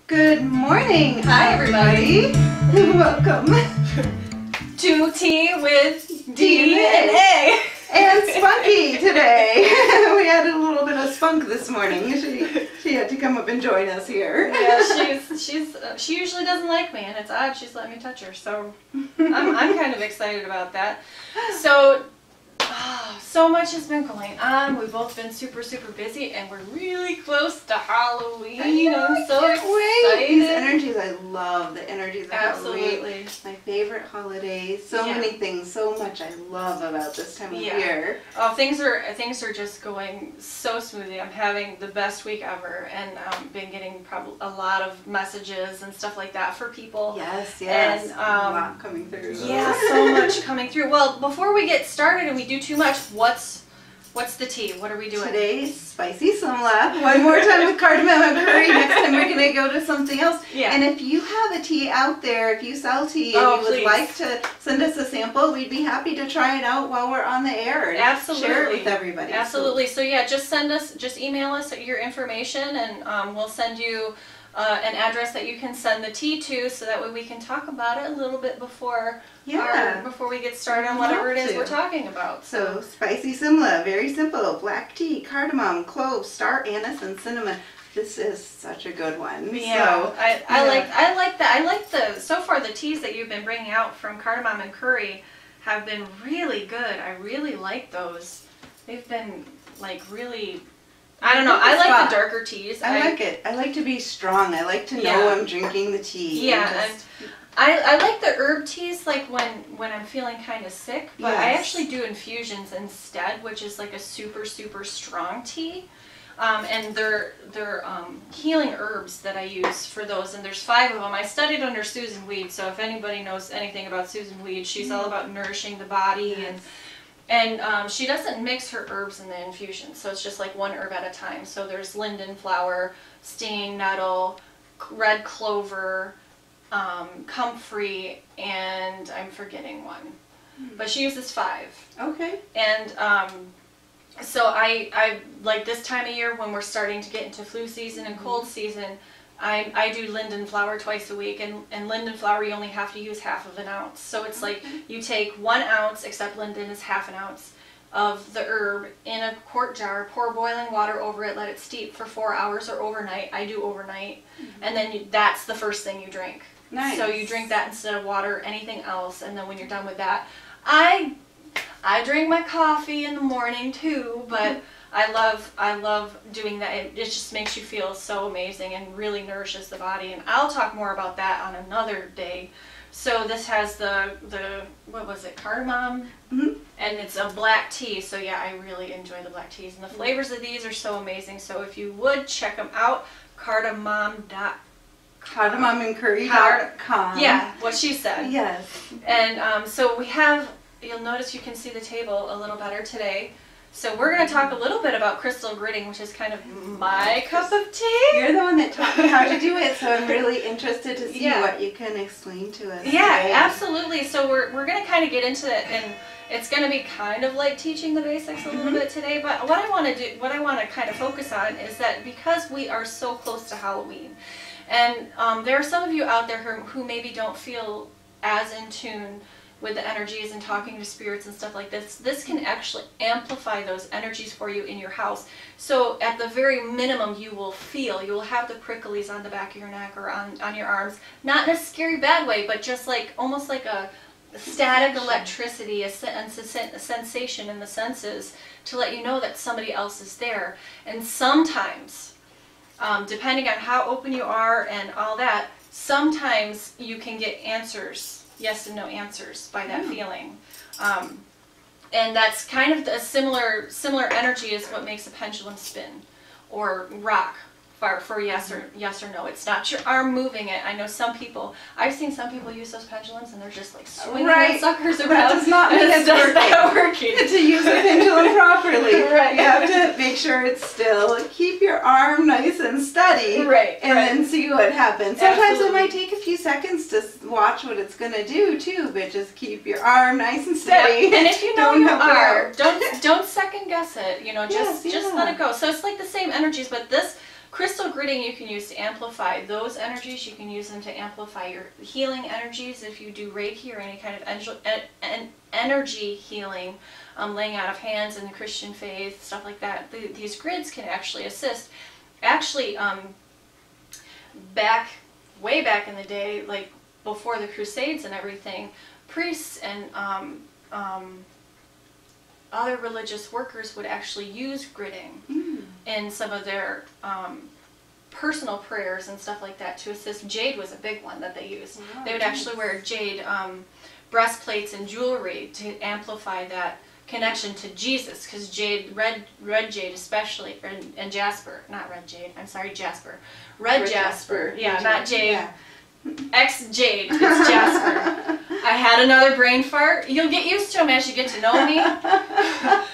Good morning. Hi, everybody. Welcome to Tea with DeAnna and Spunky today. We had a little bit of spunk this morning. She had to come up and join us here. Yeah, she usually doesn't like me, and it's odd she's let me touch her. So I'm kind of excited about that. So much has been going on. We've both been super busy, and we're really close to Halloween. I'm so excited. These energies, I love the energies of Absolutely. Halloween. My favorite holiday. So many things, so much I love about this time of year. Oh, things are just going so smoothly. I'm having the best week ever, and been getting probably a lot of messages and stuff like that for people. Yes. And a lot coming through. Yeah, so much coming through. Well, before we get started and we do too much, what's the tea? What are we doing? Today, spicy simla. One more time with cardamom and curry. Next time we're going to go to something else. Yeah. And if you have a tea out there, if you sell tea and you would like to send us a sample, we'd be happy to try it out while we're on the air and share it with everybody. Absolutely. So yeah, just email us your information, and we'll send you an address that you can send the tea to, so that way we can talk about it a little bit before we get started on whatever it is we're talking about. So spicy simla, very simple. Black tea, cardamom, cloves, star anise, and cinnamon. This is such a good one. Yeah, so, I like that. I like so far the teas that you've been bringing out from cardamom and curry have been really good. I really like those. They've been like really. I don't know. I like the darker teas. I like it. I like to be strong. I like to know I'm drinking the tea. Yeah, and I like the herb teas, like when I'm feeling kind of sick. But I actually do infusions instead, which is like a super strong tea. And they're healing herbs that I use for those, and there's 5 of them. I studied under Susan Weed, so if anybody knows anything about Susan Weed, she's all about nourishing the body and she doesn't mix her herbs in the infusion, so it's just like one herb at a time. So there's linden flower, stinging nettle, red clover, comfrey, and I'm forgetting one. But she uses 5. Okay. And so I like this time of year when we're starting to get into flu season and cold season, I do linden flower twice a week, and linden flower you only have to use half of an ounce. So it's like you take 1 ounce, except linden is half an ounce, of the herb in a quart jar, pour boiling water over it, let it steep for 4 hours or overnight. I do overnight. And then that's the first thing you drink. Nice. So you drink that instead of water, anything else, and then when you're done with that, I drink my coffee in the morning too, but I love doing that. It just makes you feel so amazing and really nourishes the body, and I'll talk more about that on another day. So this has the what was it, cardamom, and it's a black tea. So yeah, I really enjoy the black teas, and the flavors of these are so amazing. So if you would check them out, cardamomandcurry.com. Yeah, what she said. Yes. And so we have. You'll notice you can see the table a little better today. So we're going to talk a little bit about crystal gritting, which is kind of my cup of tea. You're the one that taught me how to do it, so I'm really interested to see what you can explain to us. Yeah, today. Absolutely. So we're going to kind of get into it, and it's going to be kind of like teaching the basics a little bit today. But what I want to kind of focus on is that because we are so close to Halloween, and there are some of you out there who maybe don't feel as in tune with the energies and talking to spirits and stuff like this, this can actually amplify those energies for you in your house. So at the very minimum, you will have the pricklies on the back of your neck or on your arms, not in a scary bad way, but just like almost like a static electricity, a sensation in the senses to let you know that somebody else is there. And sometimes, depending on how open you are and all that, sometimes you can get answers. Yes and no answers by that feeling, and that's kind of a similar energy is what makes a pendulum spin or rock for yes or no. It's not your arm moving it. I know I've seen some people use those pendulums and they're just like swinging those suckers around. That does not mean it's working. To use the pendulum properly, right. You have to make sure it's still. Keep your arm nice and steady, and then see what happens. Sometimes it might take a few seconds to watch what it's going to do too, but just keep your arm nice and steady. Yep. And if you know your arm, don't second guess it. You know, just let it go. So it's like the same energies, but this crystal gridding you can use to amplify those energies. You can use them to amplify your healing energies if you do Reiki or any kind of energy healing, laying out of hands in the Christian faith, stuff like that. These grids can actually assist. Actually, way back in the day, like before the Crusades and everything, priests and other religious workers would actually use gridding in some of their personal prayers and stuff like that to assist. Jade was a big one that they used. Wow, they would actually wear jade breastplates and jewelry to amplify that connection to Jesus, because jade, red jade especially, and jasper, not red jade, I'm sorry, jasper. Red jasper, yeah, not jade. Yeah. Ex-jade, it's jasper. I had another brain fart. You'll get used to them as you get to know me,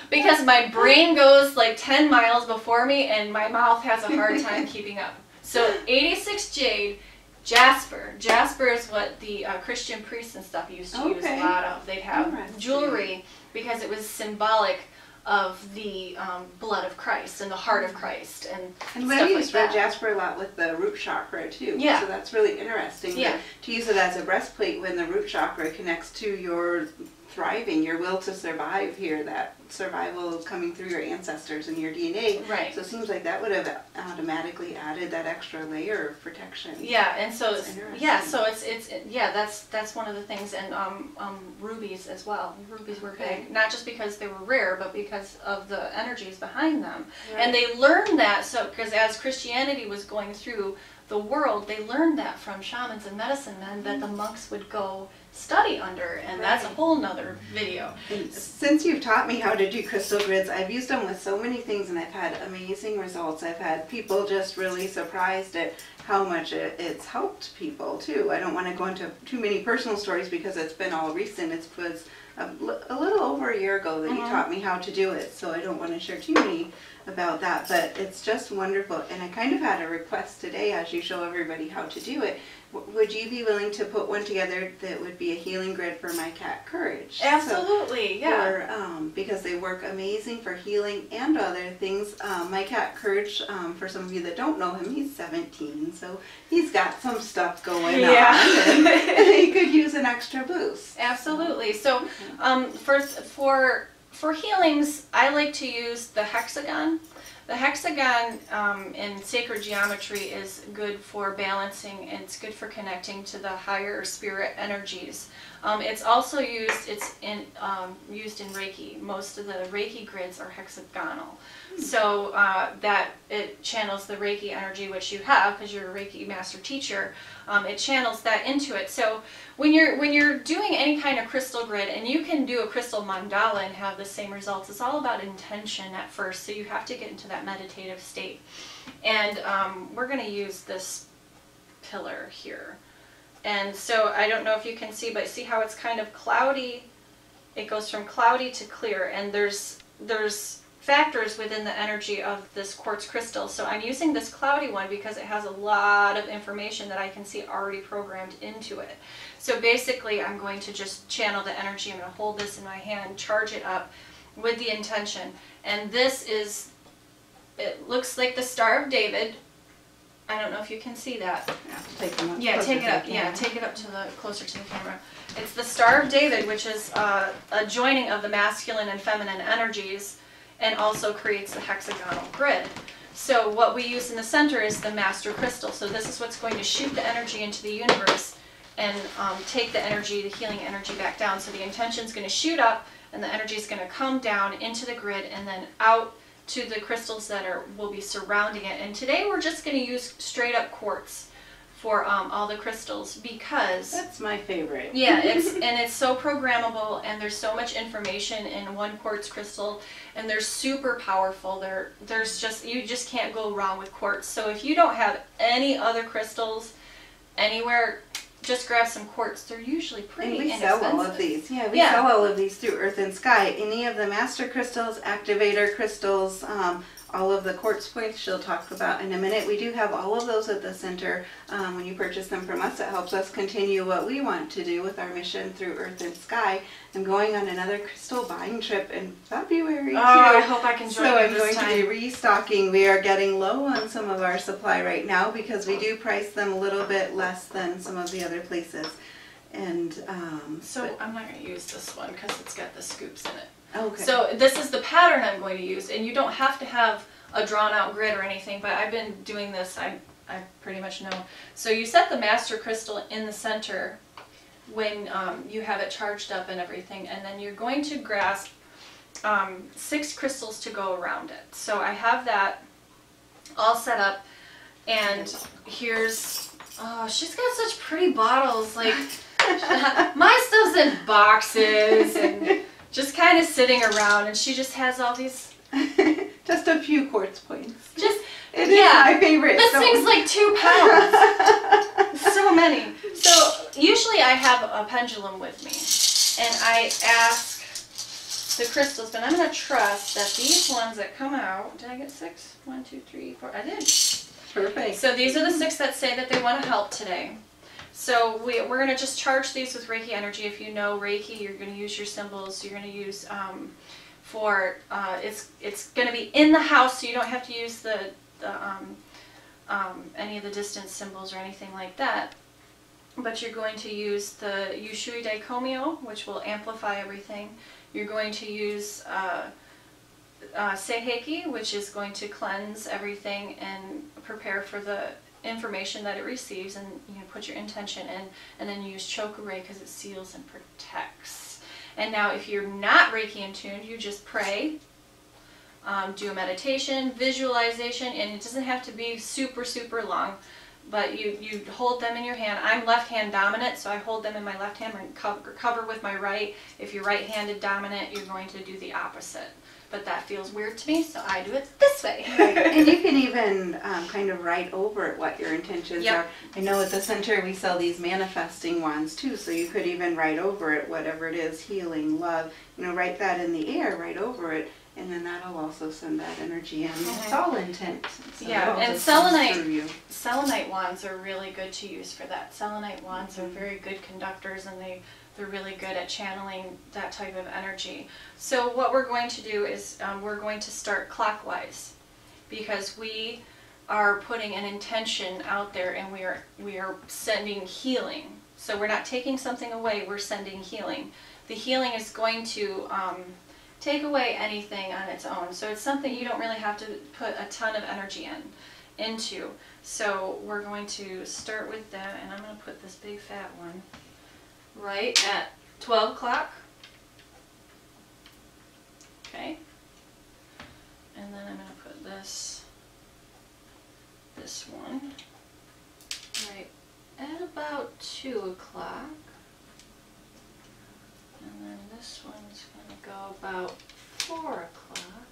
because my brain goes like 10 miles before me and my mouth has a hard time keeping up. So 86 jade, jasper. Jasper is what the Christian priests and stuff used to use a lot of. They'd have jewelry because it was symbolic of the blood of Christ and the heart of Christ and we use red jasper a lot with the root chakra too. Yeah. So that's really interesting to use it as a breastplate when the root chakra connects to your thriving, your will to survive here, that survival coming through your ancestors and your DNA. Right. So it seems like that would have automatically added that extra layer of protection. Yeah, and so it's that's one of the things, and rubies as well. Rubies were big, not just because they were rare, but because of the energies behind them. Right. And they learned that, so because as Christianity was going through the world, they learned that from shamans and medicine men that the monks would go study under, and that's a whole nother video. And since you've taught me how to do crystal grids, I've used them with so many things and I've had amazing results. I've had people just really surprised at how much it's helped people too. I don't want to go into too many personal stories because it's been all recent. It was a little over a year ago that you taught me how to do it, so I don't want to share too many about that, but it's just wonderful. And I kind of had a request today as you show everybody how to do it. Would you be willing to put one together that would be a healing grid for my cat Courage? Absolutely, yeah. Because they work amazing for healing and other things. My cat Courage, for some of you that don't know him, he's 17, so he's got some stuff going on, and he could use an extra boost. Absolutely. So for healings, I like to use the hexagon. The hexagon in sacred geometry is good for balancing, and it's good for connecting to the higher spirit energies. It's also used, used in Reiki. Most of the Reiki grids are hexagonal. So that it channels the Reiki energy, which you have because you're a Reiki master teacher. It channels that into it. So when you're doing any kind of crystal grid, and you can do a crystal mandala and have the same results, it's all about intention at first. So you have to get into that meditative state. And we're going to use this pillar here. And so I don't know if you can see, but see how it's kind of cloudy? It goes from cloudy to clear, and there's factors within the energy of this quartz crystal. So I'm using this cloudy one because it has a lot of information that I can see already programmed into it. So basically I'm going to just channel the energy. I'm going to hold this in my hand, charge it up with the intention. And this is, it looks like the Star of David. I don't know if you can see that. Take them up. Yeah, take it up. Yeah, take it up to the closer to the camera. It's the Star of David, which is a joining of the masculine and feminine energies, and also creates the hexagonal grid. So what we use in the center is the master crystal. So this is what's going to shoot the energy into the universe and take the energy, the healing energy, back down. So the intention is going to shoot up, and the energy is going to come down into the grid and then out to the crystals that will be surrounding it. And today we're just going to use straight up quartz for all the crystals, because that's my favorite. Yeah, it's so programmable, and there's so much information in one quartz crystal, and they're super powerful. You just can't go wrong with quartz. So if you don't have any other crystals anywhere, just grab some quartz. They're usually pretty inexpensive. And we sell all of these. Yeah, we sell all of these through Earth and Sky. Any of the master crystals, activator crystals, all of the quartz points she'll talk about in a minute. We do have all of those at the center. When you purchase them from us, it helps us continue what we want to do with our mission through Earth and Sky. I'm going on another crystal buying trip in February too. I hope I can join you So I'm this going time. to be restocking. We are getting low on some of our supply right now because we do price them a little bit less than some of the other places. And so I'm not going to use this one because it's got the scoops in it. okay. So this is the pattern I'm going to use, and you don't have to have a drawn out grid or anything, but I've been doing this, I pretty much know. So you set the master crystal in the center when you have it charged up and everything, and then you're going to grasp 6 crystals to go around it. So I have that all set up, and here's, oh, she's got such pretty bottles, like my stuff's in boxes and just kind of sitting around, and she just has all these. Just a few quartz points. Just it is my favorite. This thing's like 2 pounds. So many. So usually I have a pendulum with me, and I ask the crystals, but I'm going to trust that these ones that come out. Did I get 6? 1, 2, 3, 4. I did. Perfect. So these are the 6 that say that they want to help today. So we're going to just charge these with Reiki energy. If you know Reiki, you're going to use your symbols. You're going to use it's going to be in the house, so you don't have to use the any of the distance symbols or anything like that. But you're going to use the Yushui Daikomyo, which will amplify everything. You're going to use Seiheki, which is going to cleanse everything and prepare for the information that it receives, and you put your intention in, and then use Chokurei because it seals and protects. And now if you're not Reiki in tune, you just pray, do a meditation, visualization, and it doesn't have to be super, super long, but you hold them in your hand. I'm left hand dominant, so I hold them in my left hand and cover with my right. If you're right-handed dominant, you're going to do the opposite. But that feels weird to me, so I do it this way. Right. And you can even kind of write over it what your intentions are. I know at the center we sell these manifesting wands too, so you could even write over it whatever it is, healing, love, write that in the air, write over it, and then that'll also send that energy in. It's all intent. So and selenite wands are really good to use for that. Selenite wands are very good conductors, and they're really good at channeling that type of energy. So what we're going to do is we're going to start clockwise, because we are putting an intention out there, and we are sending healing. So we're not taking something away, we're sending healing. The healing is going to take away anything on its own. So it's something you don't really have to put a ton of energy into. So we're going to start with that, and I'm going to put this big fat one right at 12 o'clock. Okay. And then I'm going to put this one right at about 2 o'clock. And then this one's going to go about 4 o'clock.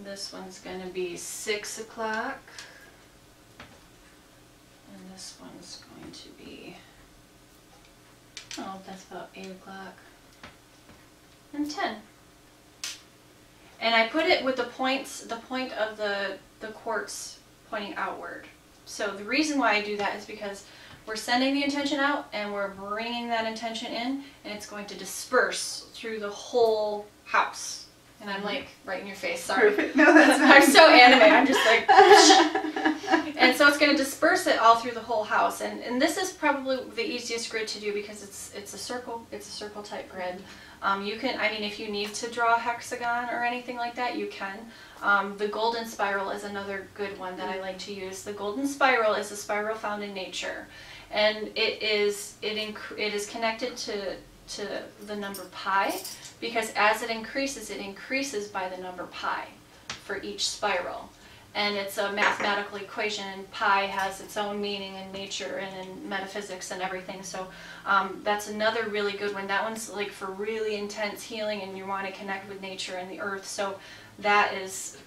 This one's going to be 6 o'clock. And this one's going to be, that's about 8 o'clock. And 10. And I put it with the point of the quartz pointing outward. So the reason why I do that is because we're sending the intention out, and we're bringing that intention in, and it's going to disperse through the whole house. And I'm like, right in your face, sorry. Perfect. No, that's fine. I'm so anime, I'm just like, and so it's going to disperse it all through the whole house. And this is probably the easiest grid to do because it's a circle type grid. You can, if you need to draw a hexagon or anything like that, you can. The golden spiral is another good one that I like to use. The golden spiral is a spiral found in nature, and it is connected to the number pi, because as it increases by the number pi for each spiral. And it's a mathematical equation, and pi has its own meaning in nature and in metaphysics and everything. So that's another really good one. That one's like for really intense healing, and you want to connect with nature and the earth. So that is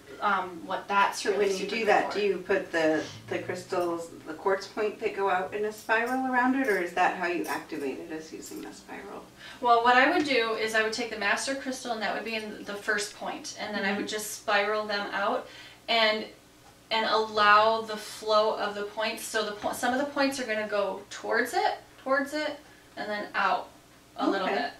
what that's so really when you do that, do you put the crystals, the quartz point that go out in a spiral around it, or is that how you activate it, is using the spiral? Well, what I would do is I would take the master crystal, and that would be in the first point, and then I would just spiral them out and allow the flow of the points. So some of the points are going to go towards it, and then out a little bit.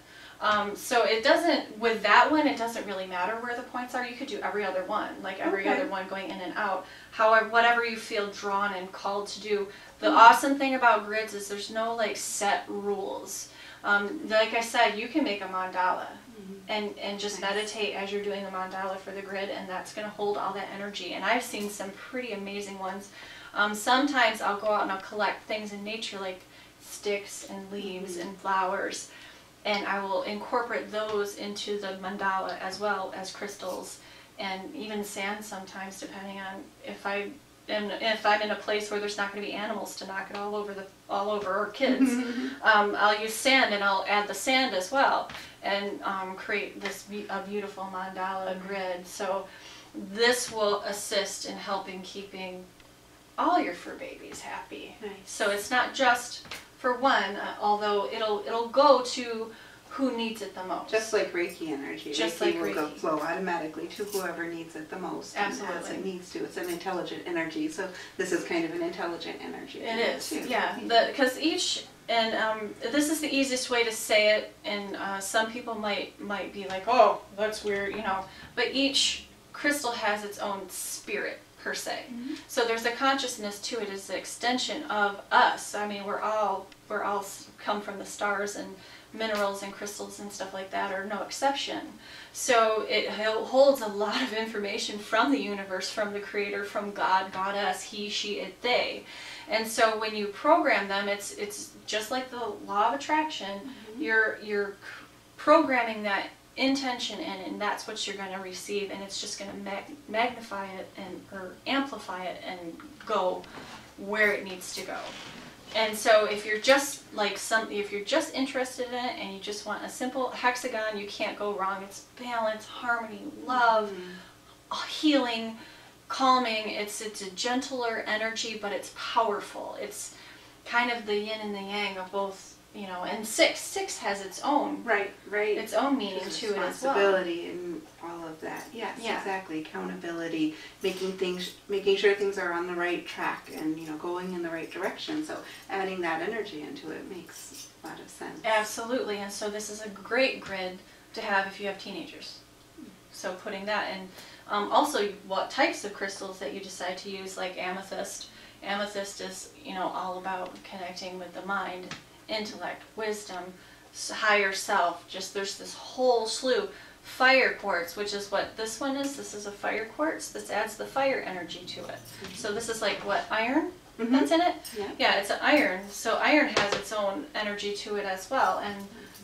So it doesn't, with that one, it doesn't really matter where the points are. You could do every other one, like every other one going in and out. However, whatever you feel drawn and called to do. The awesome thing about grids is there's no like set rules. Like I said, you can make a mandala and just meditate as you're doing the mandala for the grid, and that's going to hold all that energy. And I've seen some pretty amazing ones. Sometimes I'll go out and I'll collect things in nature like sticks and leaves and flowers, and I will incorporate those into the mandala as well as crystals and even sand sometimes, depending on if I'm in a place where there's not going to be animals to knock it all over or kids. I'll use sand, and I'll add the sand as well, and create a beautiful mandala grid. So this will assist in helping keeping all your fur babies happy. Nice. So it's not just for one, although it'll go to who needs it the most. Just like Reiki energy. Just Reiki like will Reiki. go flow automatically to whoever needs it the most. Absolutely. As it needs to. It's an intelligent energy, so this is kind of an intelligent energy. It is, yeah. Because this is the easiest way to say it, and some people might be like, oh, that's weird, you know. But each crystal has its own spirit, per se. So there's a consciousness to it. It's an extension of us. I mean, we're all come from the stars, and minerals and crystals and stuff like that are no exception. So it holds a lot of information from the universe, from the creator, from God, goddess, he, she, it, they. And so when you program them, it's just like the law of attraction. You're programming that intention in, and that's what you're going to receive, and it's just going to magnify it or amplify it and go where it needs to go. And so if you're just if you're just interested in it and you just want a simple hexagon, you can't go wrong. It's balance, harmony, love, healing, calming. It's a gentler energy, but it's powerful. It's kind of the yin and the yang of both. You know, and six has its own its own meaning to it as well. Responsibility and all of that. Yes, exactly. Accountability, making sure things are on the right track and going in the right direction. So adding that energy into it makes a lot of sense. Absolutely, and so this is a great grid to have if you have teenagers. So putting that in, also what types of crystals that you decide to use, like amethyst. Amethyst is all about connecting with the mind, intellect, wisdom, higher self. Just there's this whole slew. Fire quartz, which is what this one is. This is a fire quartz. This adds the fire energy to it. So this is like what, iron that's in it? Yeah, it's an iron. So iron has its own energy to it as well. And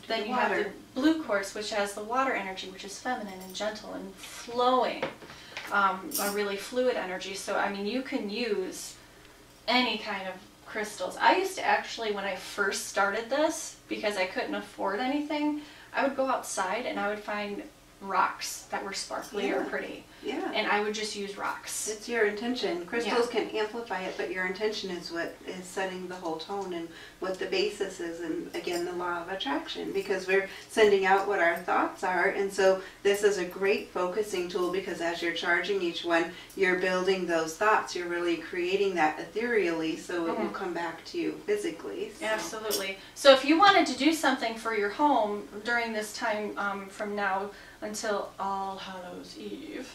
then you have the blue quartz, which has the water energy, which is feminine and gentle and flowing, a really fluid energy. So I mean, you can use any kind of crystals. I used to actually, when I first started this, because I couldn't afford anything, I would go outside and I would find rocks that were sparkly or pretty. Yeah. And I would just use rocks. It's your intention. Crystals can amplify it, but your intention is what is setting the whole tone and what the basis is, and again, the law of attraction, because we're sending out what our thoughts are. And so this is a great focusing tool, because as you're charging each one, you're building those thoughts. You're really creating that ethereally, so it will come back to you physically. So. Absolutely. So if you wanted to do something for your home during this time from now until All Hallows Eve,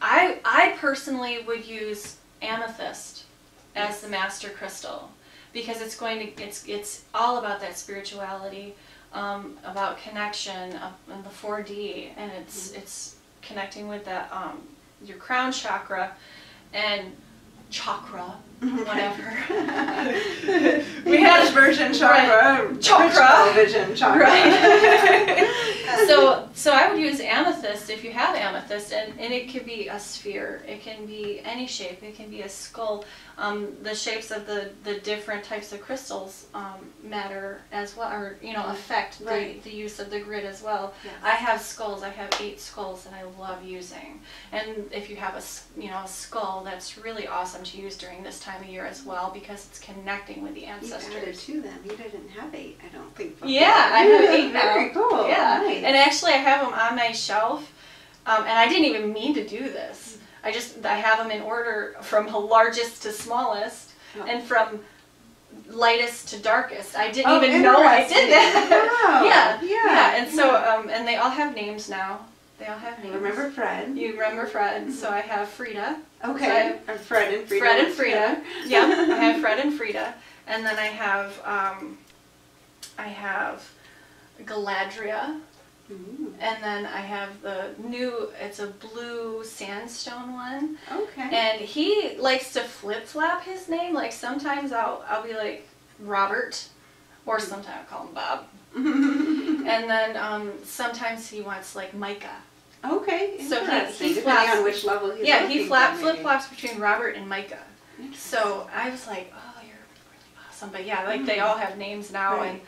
I personally would use amethyst as the master crystal, because it's all about that spirituality, about connection in the 4D, and it's connecting with that your crown chakra and chakra, whatever. We had version chakra, chakra, vision chakra. Right. So I would use amethyst if you have amethyst, and it could be a sphere, it can be any shape, it can be a skull. The shapes of the different types of crystals matter as well, or affect the use of the grid as well. Yes. I have skulls, I have 8 skulls that I love using. And if you have a skull, that's really awesome to use during this time of year as well, because it's connecting with the ancestors. You added 2 then. You didn't have 8, I don't think. Before. Yeah, I have 8 now. Very cool. Yeah, nice. And actually I have them on my shelf, and I didn't even mean to do this. I have them in order from largest to smallest, and from lightest to darkest. I didn't even know I did that. Wow. yeah. And so, and they all have names now. They all have names. Remember Fred? You remember Fred. So I have Frida. Okay. So Fred and Frida. Fred and Frida. Yeah, I have Fred and Frida. And then I have Galadria. Ooh. And then I have the it's a blue sandstone one. Okay. And he likes to flip-flap his name. Like sometimes I'll be like Robert, or sometimes I'll call him Bob. And then sometimes he wants like Micah. Okay. So he depending flaps, on which level he's he flip-flops between Robert and Micah. So I was like, oh, you're really awesome. But yeah, like they all have names now, and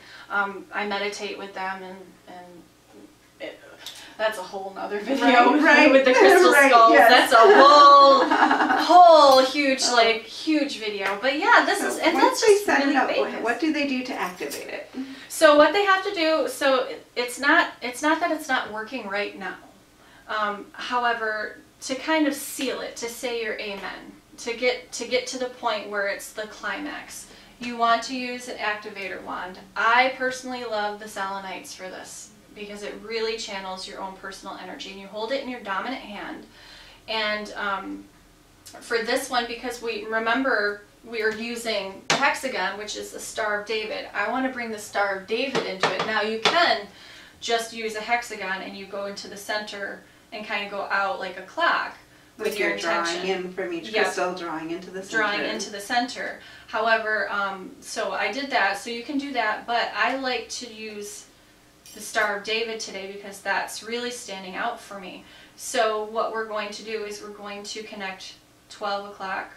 I meditate with them, and that's a whole nother video with the crystal skulls. Yes. That's a whole huge video. But yeah, this is, and that's just really basic. What do they do to activate it? So what they have to do, so it's not that it's not working right now. However, to kind of seal it, to say your amen, to get to the point where it's the climax, you want to use an activator wand. I personally love the selenites for this, because it really channels your own personal energy, and you hold it in your dominant hand. And for this one, because we are using the hexagon, which is the Star of David, I want to bring the Star of David into it. Now you can just use a hexagon and you go into the center and kind of go out like a clock with your intention. Drawing in from each crystal, drawing into the center. Drawing into the center. However, so I did that, so you can do that, but I like to use the Star of David today because that's really standing out for me. So what we're going to do is we're going to connect 12 o'clock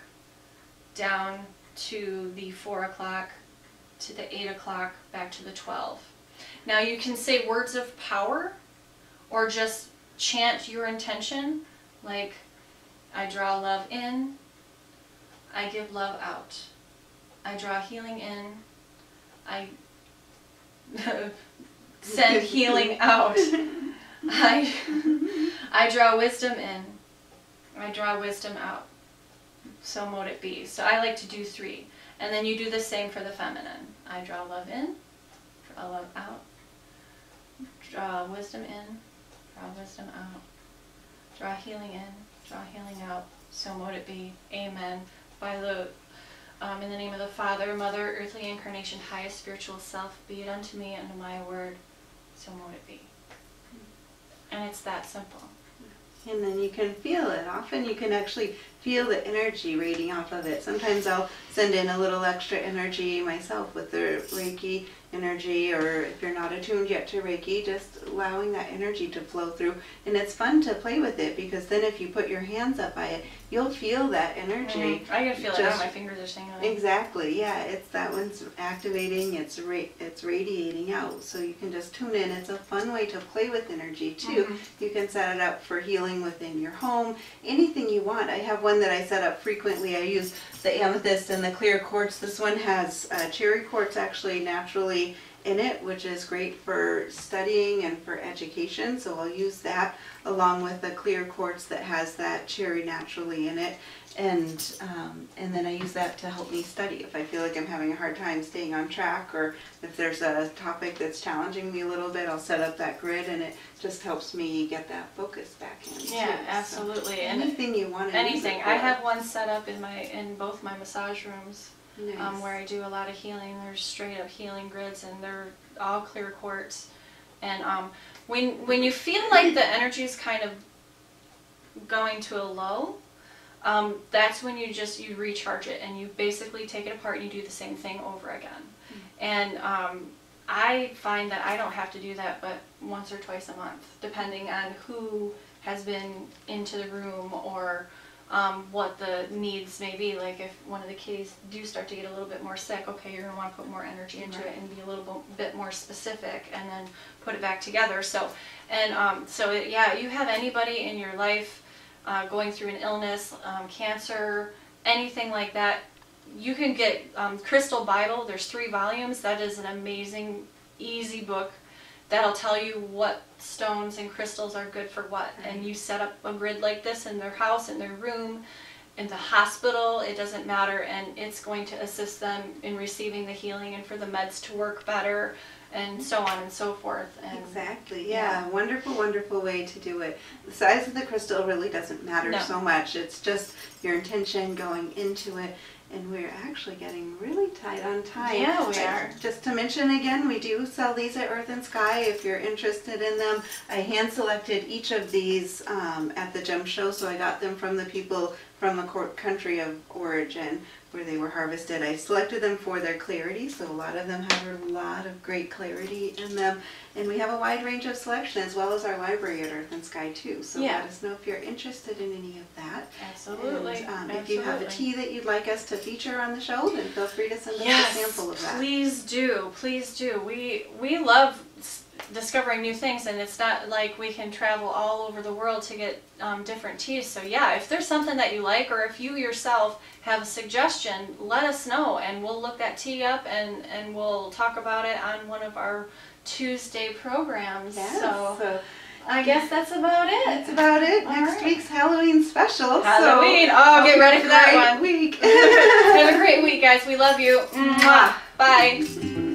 down to the 4 o'clock, to the 8 o'clock, back to the 12. Now you can say words of power or just chant your intention, like I draw love in, I give love out. I draw healing in, I send healing out. I draw wisdom in, I draw wisdom out. So mote it be. So I like to do 3. And then you do the same for the feminine. I draw love in, draw love out, draw wisdom in, draw wisdom out, draw healing in, draw healing out. So mote it be. Amen. By the in the name of the Father, Mother, earthly incarnation, highest spiritual self, be it unto me and to my word, so mote it be. And it's that simple. And then you can feel it. Often you can actually feel the energy radiating off of it. Sometimes I'll send in a little extra energy myself with the Reiki energy, or if you're not attuned yet to Reiki, just allowing that energy to flow through. And it's fun to play with it, because then if you put your hands up by it, you'll feel that energy. I can feel it now. My fingers are saying it. Exactly, yeah. It's that one's activating, it's radiating out. So you can just tune in. It's a fun way to play with energy too. You can set it up for healing within your home, anything you want. I have one that I set up frequently. I use the amethyst and the clear quartz. This one has cherry quartz actually naturally in it, which is great for studying and for education. So I'll use that along with the clear quartz that has that cherry naturally in it. And then I use that to help me study if I feel like I'm having a hard time staying on track, or if there's a topic that's challenging me a little bit, I'll set up that grid, and it just helps me get that focus back in. Yeah, too. Absolutely. So anything you want to anything. I have one set up in both my massage rooms. Nice. Where I do a lot of healing. There's straight up healing grids, and they're all clear quartz. And when you feel like the energy is kind of going to a low, that's when you recharge it, and you basically take it apart and you do the same thing over again. And I find that I don't have to do that but once or twice a month, depending on who has been into the room or what the needs may be. Like if one of the kitties do start to get a little bit more sick, okay, you're going to want to put more energy into it and be a little bit more specific and then put it back together. So, and yeah, you have anybody in your life going through an illness, cancer, anything like that, you can get Crystal Bible. There's 3 volumes. That is an amazing, easy book that'll tell you what stones and crystals are good for what. And you set up a grid like this in their house, in their room, in the hospital, it doesn't matter, and it's going to assist them in receiving the healing and for the meds to work better, and so on and so forth. And exactly, yeah. Wonderful, wonderful way to do it. The size of the crystal really doesn't matter so much. It's just your intention going into it. And we're actually getting really tight on time. Yeah, we are. Just to mention again, we do sell these at Earth and Sky if you're interested in them. I hand selected each of these at the gem show, so I got them from the people from the country of origin where they were harvested. I selected them for their clarity, so a lot of them have a lot of great clarity in them. And we have a wide range of selection as well as our library at Earth and Sky too. So let us know if you're interested in any of that. Absolutely. And if you have a tea that you'd like us to feature on the show, then feel free to send us a sample of that. Please do. Please do. We love discovering new things, and it's not like we can travel all over the world to get different teas. So yeah, if there's something that you like, or if you yourself have a suggestion, let us know and we'll look that tea up and we'll talk about it on one of our Tuesday programs. Yes, so I guess that's about it. That's about it. Next week's Halloween special. Halloween. So get ready for that one. Week. Have a great week, guys. We love you. Mwah. Bye.